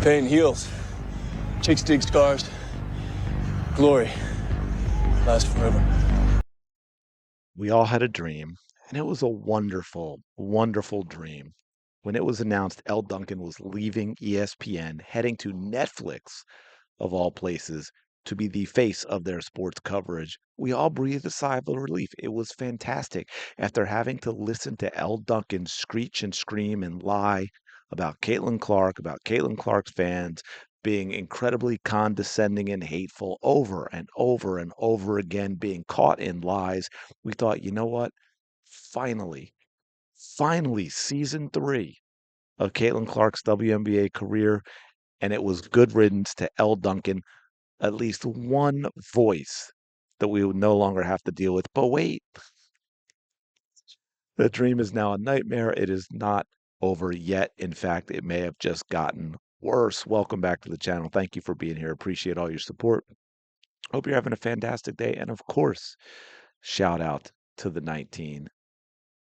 Pain heals. Chicks dig scars. Glory lasts forever. We all had a dream, and it was a wonderful, wonderful dream. When it was announced Elle Duncan was leaving ESPN, heading to Netflix, of all places, to be the face of their sports coverage, we all breathed a sigh of relief. It was fantastic. After having to listen to Elle Duncan screech and scream and lie about Caitlin Clark's fans being incredibly condescending and hateful over and over and over again, being caught in lies, we thought, you know what? Finally, finally, season three of Caitlin Clark's WNBA career, and it was good riddance to Elle Duncan, at least one voice that we would no longer have to deal with. But wait, the dream is now a nightmare. It is not over yet. In fact, it may have just gotten worse. Welcome back to the channel. Thank you for being here. Appreciate all your support. Hope you're having a fantastic day. And of course, shout out to the 19.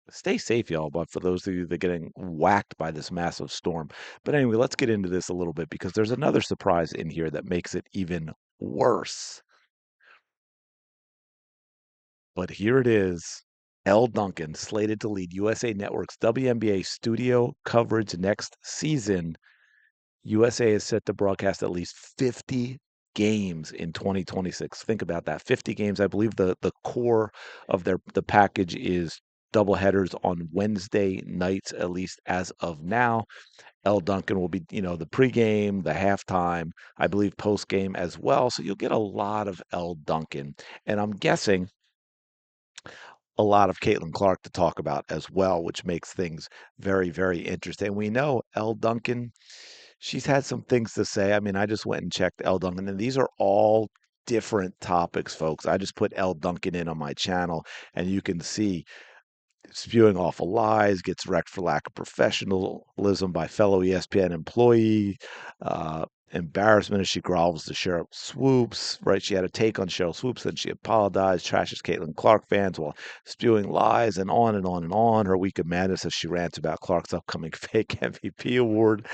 Stay safe, y'all. But for those of you that are getting whacked by this massive storm. But anyway, let's get into this a little bit because there's another surprise in here that makes it even worse. But here it is. Elle Duncan, slated to lead USA Network's WNBA studio coverage next season. USA is set to broadcast at least 50 games in 2026. Think about that. 50 games. I believe the core of the package is double headers on Wednesday nights, at least as of now. Elle Duncan will be, the pregame, the halftime, I believe postgame as well. So you'll get a lot of Elle Duncan. And I'm guessing a lot of Caitlin Clark to talk about as well, which makes things very, very interesting. We know Elle Duncan, she's had some things to say. I mean, I just went and checked Elle Duncan, and these are all different topics, folks. I just put Elle Duncan in on my channel, and you can see spewing awful lies, gets wrecked for lack of professionalism by fellow ESPN employee, embarrassment as she grovels to Cheryl Swoops, right? She had a take on Cheryl Swoops, then she apologized, trashes Caitlin Clark fans while spewing lies and on and on and on. Her week of madness as she rants about Clark's upcoming fake MVP award.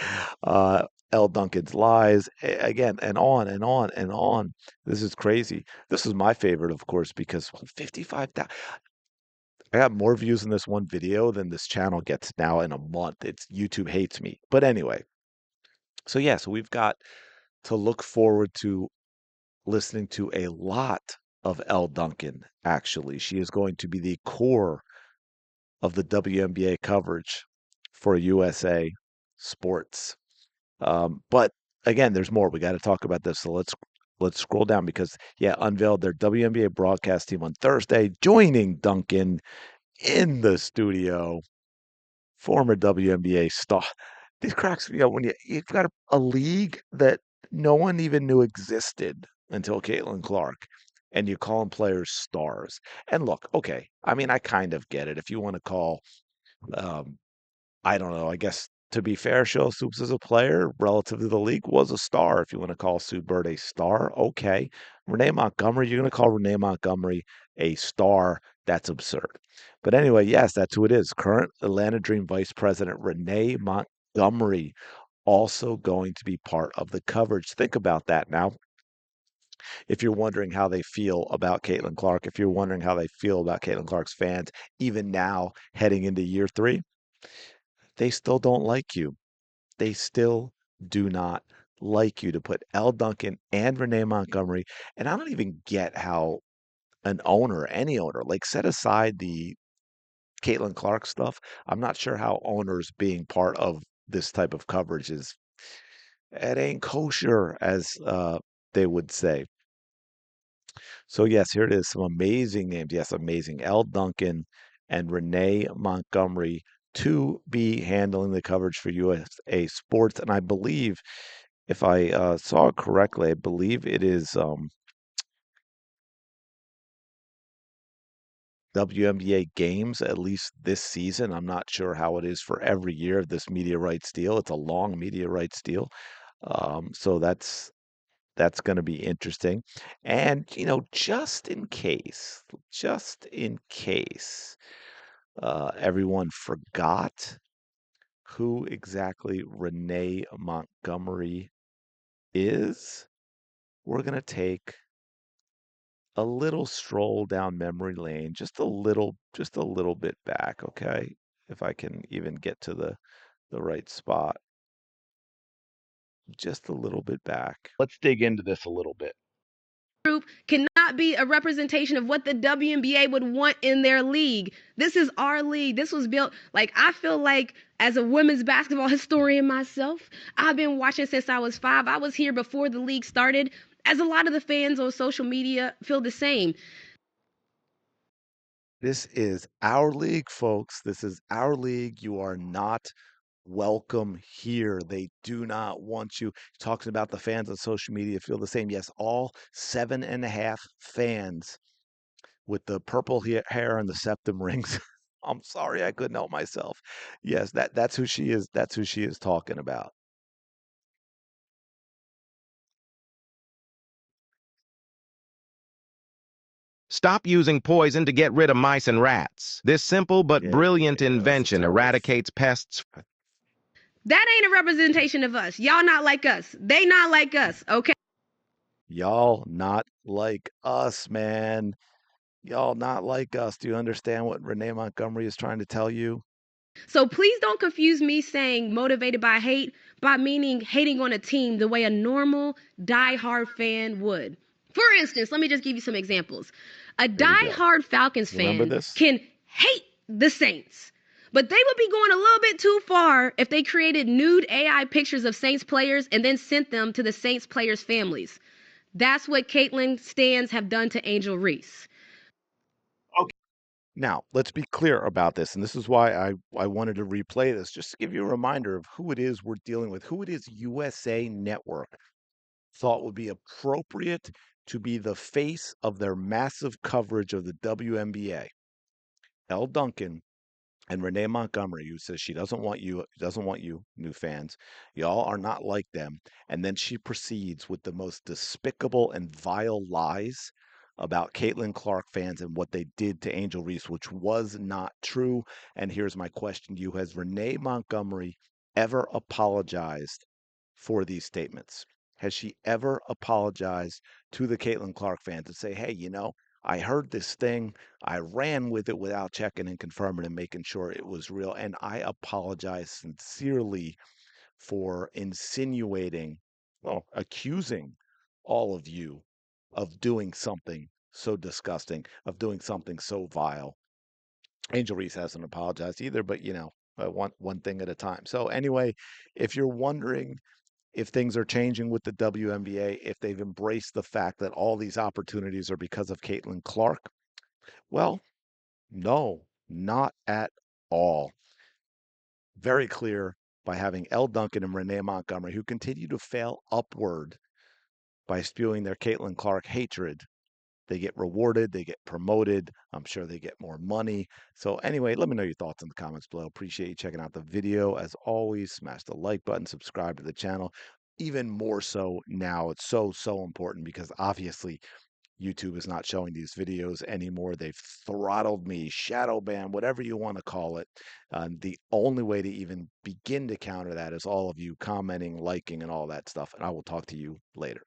Elle Duncan's lies again, and on and on and on. This is crazy. This is my favorite, of course, because 55,000. I got more views in this one video than this channel gets now in a month. It's YouTube hates me. But anyway, so we've got to look forward to listening to a lot of Elle Duncan, actually. She is going to be the core of the WNBA coverage for USA Sports. But again, there's more. We got to talk about this. So let's scroll down because unveiled their WNBA broadcast team on Thursday, joining Duncan in the studio, former WNBA star. This cracks me up when you've got a league that no one even knew existed until Caitlin Clark, and you call them players stars. And look, okay, I mean, I kind of get it. If you want to call, um, I don't know, I guess to be fair, Cheryl Swoops as a player relative to the league was a star. If you want to call Sue Bird a star, okay. Renee Montgomery, you're going to call Renee Montgomery a star. That's absurd. But anyway, yes, that's who it is. Current Atlanta Dream Vice President Renee Montgomery also going to be part of the coverage. Think about that now. If you're wondering how they feel about Caitlin Clark, if you're wondering how they feel about Caitlin Clark's fans, even now heading into year three, they still don't like you. They still do not like you to put Elle Duncan and Renee Montgomery. And I don't even get how an owner, any owner, like set aside the Caitlin Clark stuff. I'm not sure how owners being part of this type of coverage is, it ain't kosher, as they would say. So yes, here it is. Some amazing names. Yes, amazing. Elle Duncan and Renee Montgomery to be handling the coverage for USA Sports. And I believe, if I saw it correctly, I believe it is WNBA games, at least this season. I'm not sure how it is for every year of this media rights deal. It's a long media rights deal. So that's going to be interesting. And, just in case everyone forgot, who exactly Renee Montgomery is, we're going to take a little stroll down memory lane, just a little bit back, okay? If I can even get to the right spot, just a little bit back. Let's dig into this a little bit. Group cannot be a representation of what the WNBA would want in their league. This is our league. This was built, like, I feel like as a women's basketball historian myself, I've been watching since I was 5. I was here before the league started, as a lot of the fans on social media feel the same. This is our league, folks. This is our league. You are not welcome here. They do not want you. Talking about the fans on social media feel the same. Yes, all 7.5 fans with the purple hair and the septum rings. I'm sorry, I couldn't help myself. Yes, that's who she is. That's who she is talking about. Stop using poison to get rid of mice and rats. This simple but brilliant invention eradicates pests. That ain't a representation of us. Y'all not like us. They not like us, okay? Y'all not like us, man. Y'all not like us. Do you understand what Renee Montgomery is trying to tell you? So please don't confuse me saying motivated by hate by meaning hating on a team the way a normal die-hard fan would. For instance, let me just give you some examples. A Here we go. die-hard Falcons Remember fan this? can hate the Saints, but they would be going a little bit too far if they created nude AI pictures of Saints players and then sent them to the Saints players' families. That's what Caitlin stands have done to Angel Reese. Now, let's be clear about this, and this is why I wanted to replay this, just to give you a reminder of who it is we're dealing with, who it is USA Network thought would be appropriate to be the face of their massive coverage of the WNBA. Elle Duncan and Renee Montgomery, who says she doesn't want you, new fans. Y'all are not like them. And then she proceeds with the most despicable and vile lies about Caitlin Clark fans and what they did to Angel Reese, which was not true. And here's my question to you. Has Renee Montgomery ever apologized for these statements? Has she ever apologized to the Caitlin Clark fans and say, hey, I heard this thing. I ran with it without checking and confirming and making sure it was real. And I apologize sincerely for insinuating, well, accusing all of you of doing something so disgusting, of doing something so vile. Angel Reese hasn't apologized either, but one thing at a time. So anyway, if you're wondering if things are changing with the WNBA, if they've embraced the fact that all these opportunities are because of Caitlin Clark, well, no, not at all. Very clear by having Elle Duncan and Renee Montgomery, who continue to fail upward by spewing their Caitlin Clark hatred. They get rewarded, they get promoted. I'm sure they get more money. So, anyway, let me know your thoughts in the comments below. Appreciate you checking out the video. As always, smash the like button, subscribe to the channel. Even more so now, it's so important because obviously YouTube is not showing these videos anymore. They've throttled me, shadow ban, whatever you want to call it. The only way to even begin to counter that is all of you commenting, liking, and all that stuff. And I will talk to you later.